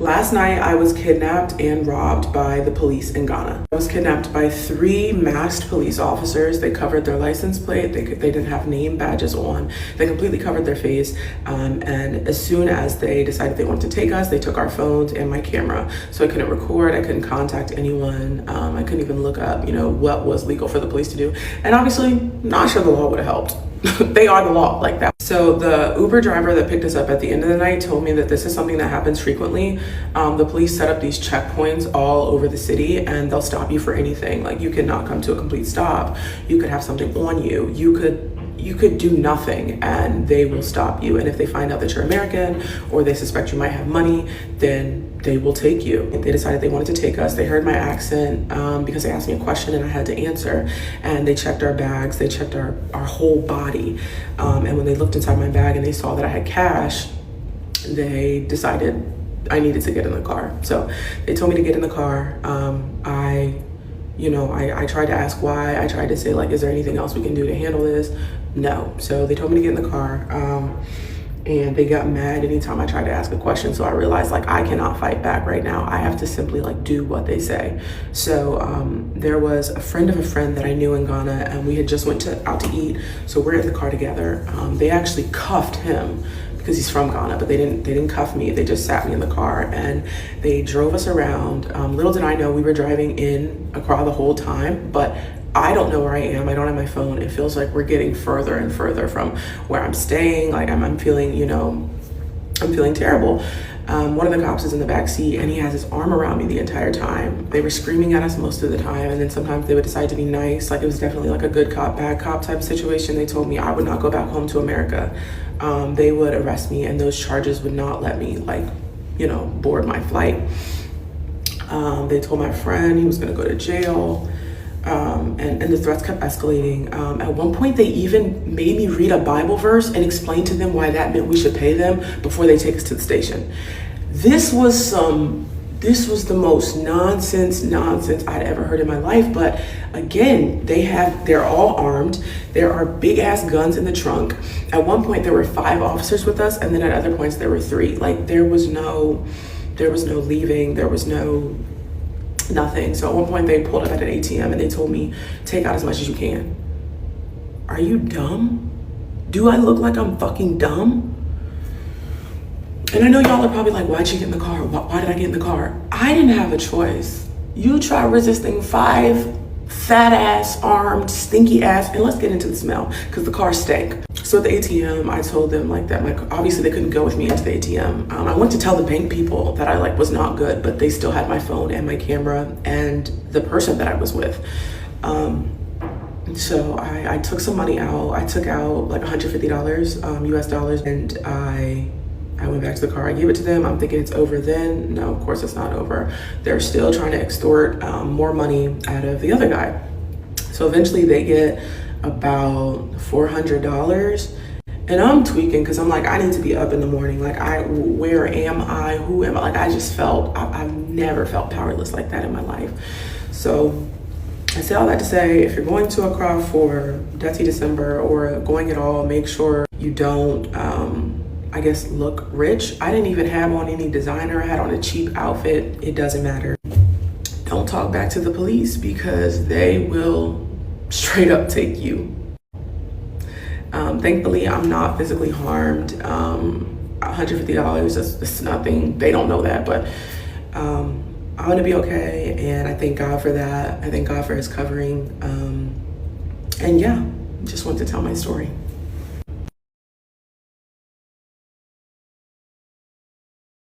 Last night, I was kidnapped and robbed by the police in Ghana. I was kidnapped by 3 masked police officers. They covered their license plate. They didn't have name badges on. They completely covered their face. And as soon as they decided they wanted to take us, they took our phones and my camera. So I couldn't record. I couldn't contact anyone. I couldn't even look up, what was legal for the police to do. And obviously, not sure the law would have helped. They are the law, like that. So the Uber driver that picked us up at the end of the night told me that this is something that happens frequently. The police set up these checkpoints all over the city, and they'll stop you for anything. Like, you cannot come to a complete stop. You could have something on you. You could do nothing and they will stop you. And if they find out that you're American or they suspect you might have money, then they will take you. They decided they wanted to take us. They heard my accent because they asked me a question and I had to answer. And they checked our bags, they checked our whole body. And when they looked inside my bag and they saw that I had cash, they decided I needed to get in the car. So they told me to get in the car. I tried to ask why. I tried to say, like, is there anything else we can do to handle this? No. So they told me to get in the car. And they got mad anytime I tried to ask a question. So I realized, like, I cannot fight back right now. I have to simply, like, do what they say. So there was a friend of a friend that I knew in Ghana, and we had just went out to eat. So we're in the car together. They actually cuffed him because he's from Ghana, but they didn't cuff me. They just sat me in the car and they drove us around. Little did I know we were driving in Accra the whole time, but I don't know where I am. I don't have my phone. It feels like we're getting further and further from where I'm staying. Like, I'm feeling, I'm feeling terrible. One of the cops is in the back seat and he has his arm around me the entire time. They were screaming at us most of the time, and then sometimes they would decide to be nice. Like, it was definitely like a good cop, bad cop type of situation. They told me I would not go back home to America. They would arrest me and those charges would not let me, board my flight. They told my friend he was gonna go to jail. And the threats kept escalating. At one point, they even made me read a Bible verse and explain to them why that meant we should pay them before they take us to the station. This was the most nonsense I'd ever heard in my life. But again, they're all armed. There are big ass guns in the trunk. At one point, there were 5 officers with us, and then at other points, there were 3. Like, there was no leaving. There was nothing. So at one point they pulled up at an ATM and they told me, take out as much as you can. Are you dumb? Do I look like I'm fucking dumb? And I know y'all are probably like, why'd you get in the car? Why did I get in the car? I didn't have a choice. You try resisting 5 fat ass, armed, stinky ass, and let's get into the smell, because the car stank. So at the ATM, I told them that obviously they couldn't go with me into the ATM. I went to tell the bank people that I was not good, but they still had my phone and my camera and the person that I was with. So I took some money out. I took out like $150 US dollars, and I went back to the car. I gave it to them. I'm thinking it's over then. No, of course it's not over. They're still trying to extort more money out of the other guy. So eventually they get about $400, and I'm tweaking because I'm like, I need to be up in the morning. Like, where am I? Who am I? Like, I just I've never felt powerless like that in my life. So I say all that to say, if you're going to Accra for Dirty December or going at all, make sure you don't, look rich. I didn't even have on any designer. I had on a cheap outfit. It doesn't matter. Don't talk back to the police because they will straight up take you. Thankfully, I'm not physically harmed. $150 is nothing. They don't know that, but I'm gonna be okay, and I thank God for that. I thank God for his covering. And yeah, just wanted to tell my story.